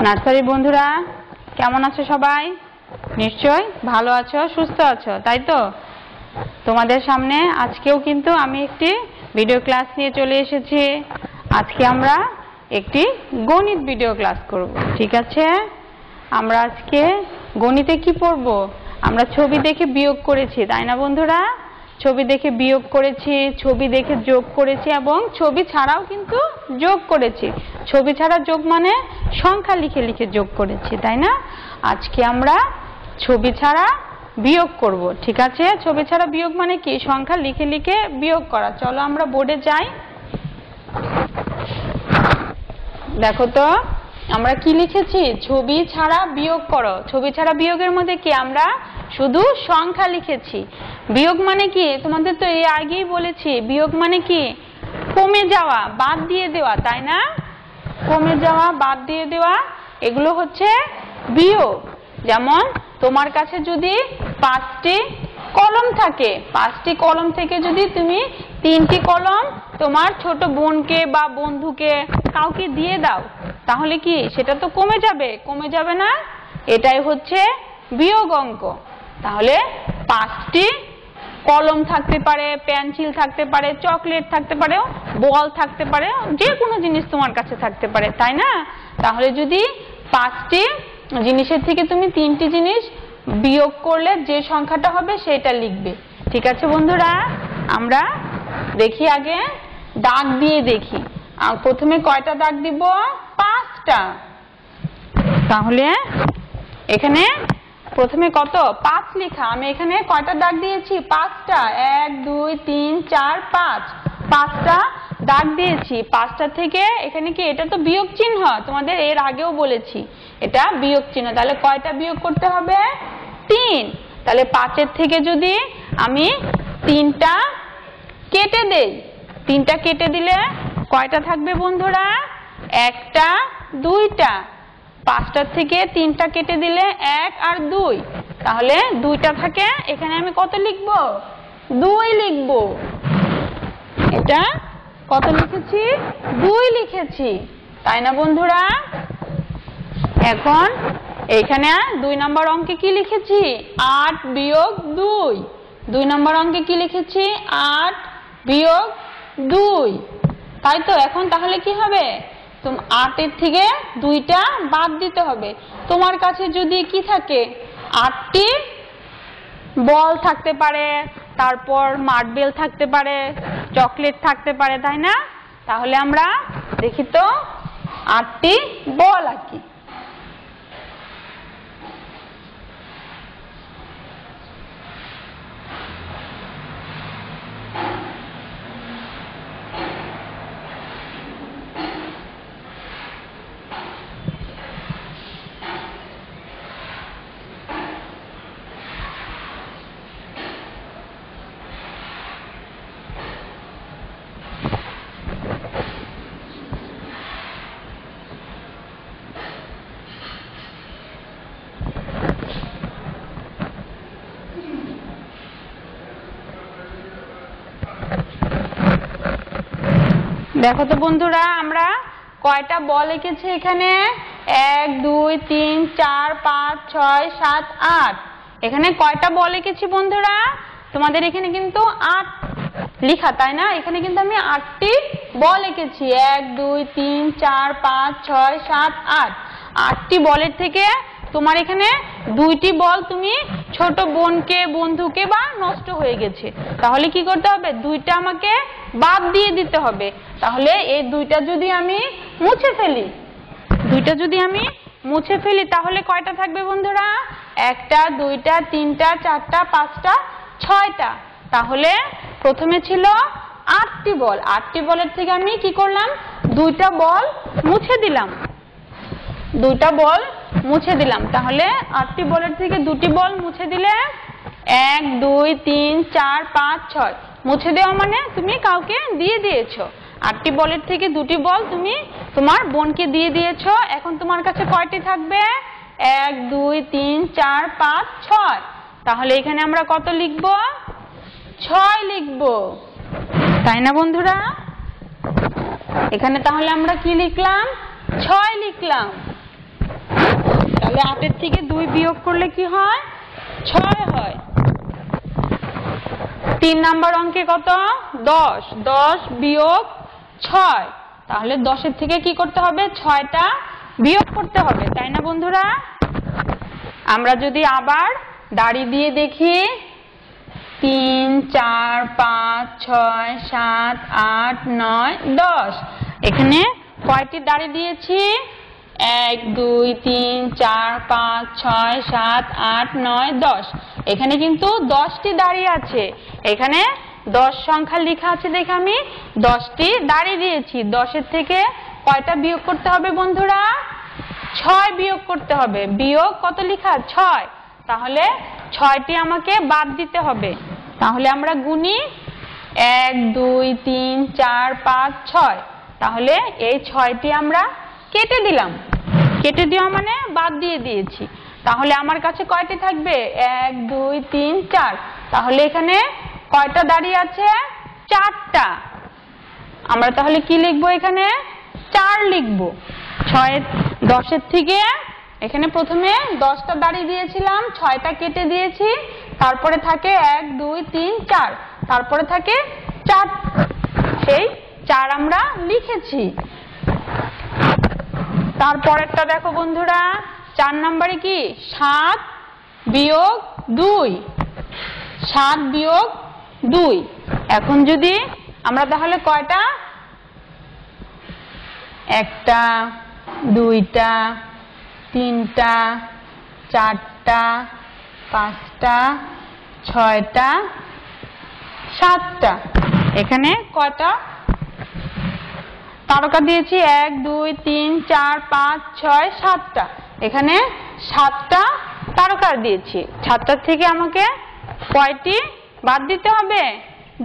Nursery বন্ধুরা কেমন আছো সবাই? নিশ্চয় ভালো আছো, সুস্থ আছো, তাই তো? তোমাদের সামনে আজকেও কিন্তু আমি একটি ভিডিও ক্লাস নিয়ে চলে এসেছি। আজকে আমরা একটি গণিত ভিডিও ক্লাস করব, ঠিক আছে? আমরা আজকে গণিতে কি পড়ব? আমরা ছবি দেখে বিয়োগ করেছি, তাই না বন্ধুরা? ছবি দেখে বিয়োগ করেছি, ছবি দেখে যোগ করেছি এবং ছবি ছাড়াও কিন্তু যোগ করেছি। ছবি ছাড়া যোগ মানে সংখ্যা লিখে লিখে যোগ করেছি, তাই না? আজকে আমরা ছবি ছাড়া বিয়োগ করব, ঠিক আছে? ছবি ছাড়া বিয়োগ মানে কি? সংখ্যা লিখে লিখে বিয়োগ করা। চলো আমরা বোর্ডে যাই। দেখো তো আমরা কি লিখেছি? ছবি ছাড়া বিয়োগ করো। ছবি ছাড়া বিয়োগের মধ্যে কি? আমরা শুধু সংখ্যা লিখেছি। বিয়োগ মানে কি? তোমাদের তো এই আগেই বলেছি, বিয়োগ মানে কি? কমে যাওয়া, বাদ দিয়ে দেওয়া, তাই না? কমে যাওয়া, বাদ দিয়ে দেওয়া, এগুলো হচ্ছে বিয়োগ। যেমন তোমার কাছে যদি 5টি কলম থাকে, 5টি কলম থেকে যদি তুমি 3টি কলম তোমার ছোট বোনকে বা বন্ধুকে কাউকে দিয়ে দাও, তাহলে কি সেটা তো কমে যাবে? কমে যাবে না? এটাই হচ্ছে বিয়োগ অঙ্ক। তাহলে 5টি কলম থাকতে পারে, পেন্সিল থাকতে পারে, চকলেট থাকতে পারে, বল থাকতে পারে, যে কোনো জিনিস তোমার কাছে থাকতে পারে, তাই না? তাহলে যদি 5টি জিনিসের থেকে তুমি 3টি জিনিস বিয়োগ করলে যে সংখ্যাটা হবে সেটা লিখবে, ঠিক আছে বন্ধুরা? আমরা দেখি আগে দাগ দিয়ে দেখি। প্রথমে কয়টা দাগ দিব? 5টা। তাহলে এখানে প্রথমে কত? 5 লেখা। আমি এখানে কয়টা দাগ দিয়েছি? 5টা। 1 2 3 4 5, 5টা দাগ দিয়েছি। 5টা থেকে এখানে কি? এটা তো বিয়োগ চিহ্ন, তোমাদের এর আগেও বলেছি এটা বিয়োগ চিহ্ন। তাহলে কয়টা বিয়োগ করতে হবে? 3। তাহলে 5-এর থেকে যদি আমি 3টা কেটে দেই, 3টা কেটে দিলে কয়টা থাকবে বন্ধুরা? 1টা 2টা। 5টার থেকে 3টা কেটে দিলে 1 আর 2, তাহলে 2টা থাকে। এখানে আমি কত লিখব? 2 লিখব। এটা কত লিখেছি? 2 লিখেছি, তাই না বন্ধুরা? এখন এখানে 2 নম্বর অঙ্কে কি লিখেছি? 8 বিয়োগ 2। 2 নম্বর অঙ্কে কি লিখেছি? 8 বিয়োগ 2, তাই তো? এখন তাহলে কি হবে? 8-এর থেকে 2টা বাদ দিতে হবে। তোমার কাছে যদি কি থাকে? 8টি বল থাকতে পারে, তারপর মার্বেল থাকতে পারে, চকলেট থাকতে পারে, তাই না? তাহলে আমরা দেখি তো 8টি বল আঁকি। দেখো তো বন্ধুরা আমরা কয়টা বল এঁকেছি এখানে? 1 2 3 4 5 6 7 8। এখানে কয়টা বল এঁকেছি বন্ধুরা? তোমাদের এখানে কিন্তু 8 লেখা, তাই না? এখানে কিন্তু আমি 8টি বল এঁকেছি। 1 2 3 4 5 6 7 8। 8টি বলের থেকে তোমার এখানে 2টি বল তুমি ছোট বোনকে বন্ধুকে বা নষ্ট হয়ে গেছে, তাহলে কি করতে হবে? 2টা আমাকে বাদ দিয়ে দিতে হবে। তাহলে এই 2টা যদি আমি মুছে ফেলি, 2টা যদি আমি মুছে ফেলি তাহলে কয়টা থাকবে বন্ধুরা? 1টা 2টা 3টা 4টা 5টা 6টা। তাহলে প্রথমে ছিল 8টি বল। 8টি বলের থেকে আমি কি করলাম? 2টা বল মুছে দিলাম। 2টা বল মুছে দিলাম। তাহলে 8টি বলের থেকে 2টি বল মুছে দিলে 1 2 3 4 5 6। মুছে দেওয়া মানে তুমি কাউকে দিয়ে দিয়েছো। 8টি বলের থেকে 2টি বল তুমি তোমার বোনকে দিয়ে দিয়েছো। এখন তোমার কাছে কয়টি থাকবে? 1 2 3 4 5 6। তাহলে এখানে আমরা কত লিখব? 6 লিখব, তাই না বন্ধুরা? এখানে তাহলে আমরা কি লিখলাম? 6 লিখলাম। তাহলে 8 থেকে 2 বিয়োগ করলে কি হয়? 6 হয়। 3 নাম্বার অঙ্কে কত? 10। 10 বিয়োগ 6, তাহলে 10 থেকে কি করতে হবে? 6টা বিয়োগ করতে হবে, তাই না বন্ধুরা? আমরা যদি আবার দাড়ি দিয়ে দেখি, 3 4 5 6 7 8 9 10। এখানে কয়টি দাড়ি দিয়েছি? 1 2 3 4 5 6 7 8 9 10। এখানে কিন্তু 10টি দাড়ি আছে। এখানে 10 সংখ্যা লেখা আছে দেখে আমি 10টি দাড়ি দিয়েছি। 10 থেকে কয়টা বিয়োগ করতে হবে বন্ধুরা? 6 বিয়োগ করতে হবে। বিয়োগ কত লেখা? 6। তাহলে 6টি আমাকে বাদ দিতে হবে। তাহলে আমরা গুনি 1 2 3 4 5 6। তাহলে এই 6টি আমরা কেটে দিলাম। কেটে দেওয়া মানে বাদ দিয়ে দিয়েছি। তাহলে আমার কাছে কয়টি থাকবে? 1 2 3 4। তাহলে এখানে কয়টা দাঁড়িয়ে আছে? 4টা। আমরা তাহলে কি লিখবো? এখানে 4 লিখবো। 10 থেকে এখানে প্রথমে 10টা দাঁড়িয়ে দিয়েছিলাম, 6টা কেটে দিয়েছি, তারপরে থাকে 1 2 3 4, তারপরে থাকে 4। সেই 4 আমরা লিখেছি। তারপরেরটা দেখো বন্ধুরা, 4 নম্বরে কি? 7 বিয়োগ 2। 7 বিয়োগ 2। এখন যদি আমরা তাহলে কয়টা? 1টা 2টা 3টা 4টা 5টা 6টা 7টা। এখানে কয়টা তারকা দিয়েছি? 1 2 3 4 5 6 7টা। এখানে 7টা তারকা দিয়েছি। 7টা থেকে আমাকে কয়টি বাদ দিতে হবে?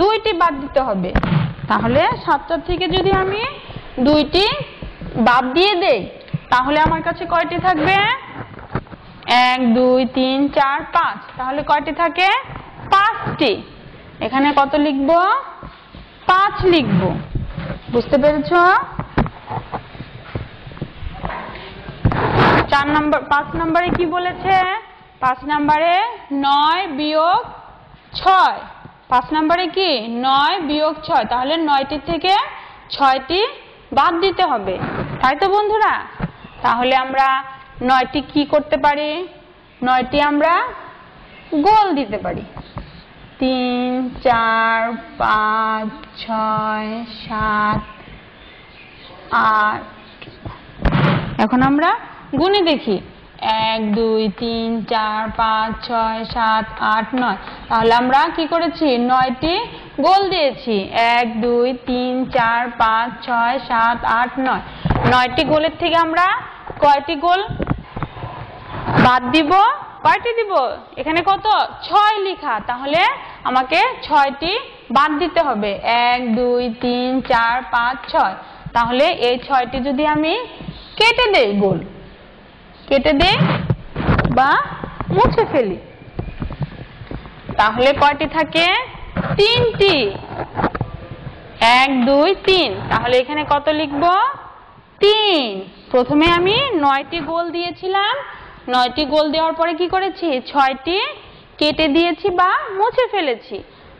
2টি বাদ দিতে হবে। তাহলে 7টা থেকে যদি আমি 2টি বাদ দিয়ে দেই, তাহলে আমার কাছে কয়টি থাকবে? 1 2 3 4 5। তাহলে কয়টি থাকে? 5টি। এখানে কত লিখবো? 5 লিখবো। বুঝতে পেরেছো? 5 নম্বরে কি বলেছে? 5 নম্বরে 9 বিয়োগ 6। 5 নম্বরে কি? 9 বিয়োগ 6। তাহলে 9টি থেকে 6টি বাদ দিতে হবে, তাই তো বন্ধুরা? তাহলে আমরা 9টি কি করতে পারি? 9টি আমরা গোল দিতে পারি। 3 4 5 6 7 8। এখন আমরা গুনে দেখি, 1 2 3 4 5 6 7 8 9। তাহলে আমরা কি করেছি? 9টি গোল দিয়েছি। 1 2 3 4 5 6 7 8 9। 9টি গোলের থেকে আমরা কয়টি গোল বাদ দিব? কয়টি দিব? এখানে কত? 6 লেখা। তাহলে আমাকে 6টি বাদ দিতে হবে। 1 2 3 4 5 6। তাহলে এই 6টি যদি আমি কেটে দেই, গোল কেটে দেই বা মুছে ফেলি, তাহলে কয়টি থাকে? 3টি। 1 2 3। তাহলে এখানে কত লিখবো? 3। প্রথমে আমি 9টি গোল দিয়েছিলাম। 9টি গোল দেওয়ার পরে কি করেছি? 6টি কেটে দিয়েছি বা মুছে ফেলেছি।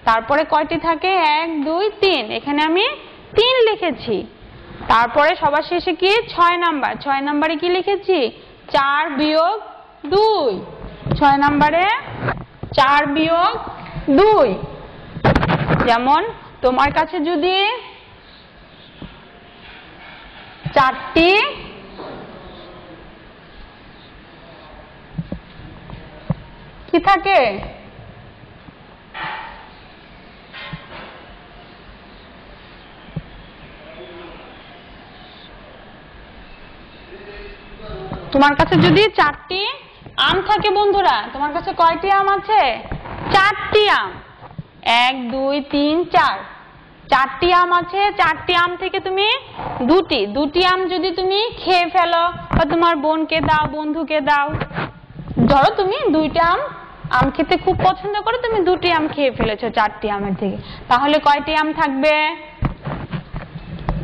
তারপরে কয়টি থাকে? 1 2 3। এখানে আমি 3 লিখেছি। তারপরে সবার শেষে কি? 6 নাম্বার। 6 নম্বরে কি লিখেছি? 4 বিয়োগ 2। 6 নম্বরে 4 বিয়োগ 2। যেমন তোমার কাছে যদি 4টি কি থাকে? তোমার কাছে যদি 4টি আম থাকে বন্ধুরা, তোমার কাছে কয়টি আম আছে? 4টি আম। 1 2 3 4। 4টি আম আছে। 4টি আম থেকে তুমি দুটি আম যদি তুমি খেয়ে ফেলো বা তোমার বোনকে দাও, বন্ধুকে দাও, ধরো তুমি 2টা আম খেতে খুব পছন্দ করো, তুমি 2টি আম খেয়ে ফেলেছো 4টি আমের থেকে, তাহলে কয়টি আম থাকবে?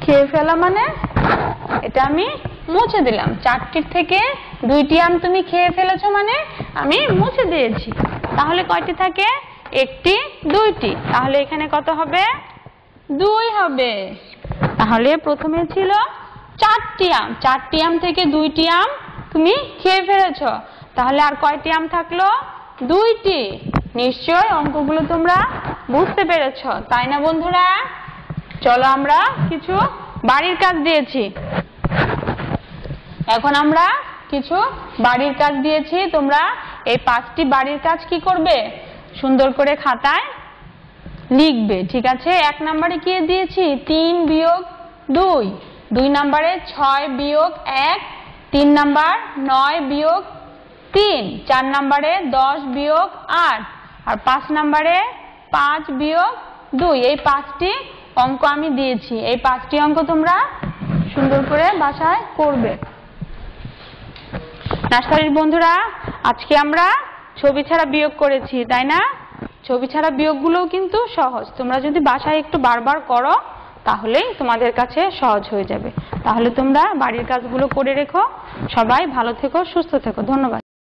খেয়ে ফেলা মানে এটা আমি মুছে দিলাম। 4টির থেকে 2টি আম তুমি খেয়ে ফেলেছো মানে আমি মুছে দিয়েছি। তাহলে কয়টি থাকে? 1টি 2টি। তাহলে এখানে কত হবে? 2 হবে। তাহলে প্রথমে ছিল 4টি আম, 4টি আম থেকে 2টি আম তুমি খেয়ে ফেলেছো। তাহলে আর কয়টি আম থাকলো? 2টি। নিশ্চয় অঙ্কগুলো তোমরা বুঝতে পেরেছো, তাই না বন্ধুরা? চলো আমরা কিছু বাড়ির কাজ দিয়েছি। এখন আমরা কিছু বাড়ির কাজ দিয়েছি, তোমরা এই 5টি বাড়ির কাজ কি করবে? সুন্দর করে খাতায় লিখবে, ঠিক আছে? 1 নম্বরে কি দিয়েছি? 3 বিয়োগ 2, 2 নম্বরে 6 বিয়োগ 1, 3 নাম্বার 9 বিয়োগ 3, 4 নম্বরে 10 বিয়োগ 8, আর 5 নম্বরে 5 বিয়োগ 2। এই 5টি অঙ্ক আমি দিয়েছি। এই 5টি অঙ্ক তোমরা সুন্দর করে বাসায় করবে। নার্সারির বন্ধুরা, আজকে আমরা ছবি ছাড়া বিয়োগ করেছি, তাই না? ছবি ছাড়া বিয়োগগুলোও কিন্তু সহজ। তোমরা যদি বাসায় একটু বারবার করো তাহলেই তোমাদের কাছে সহজ হয়ে যাবে। তাহলে তোমরা বাড়ির কাজগুলো করে রেখো। সবাই ভালো থেকো, সুস্থ থেকো। ধন্যবাদ।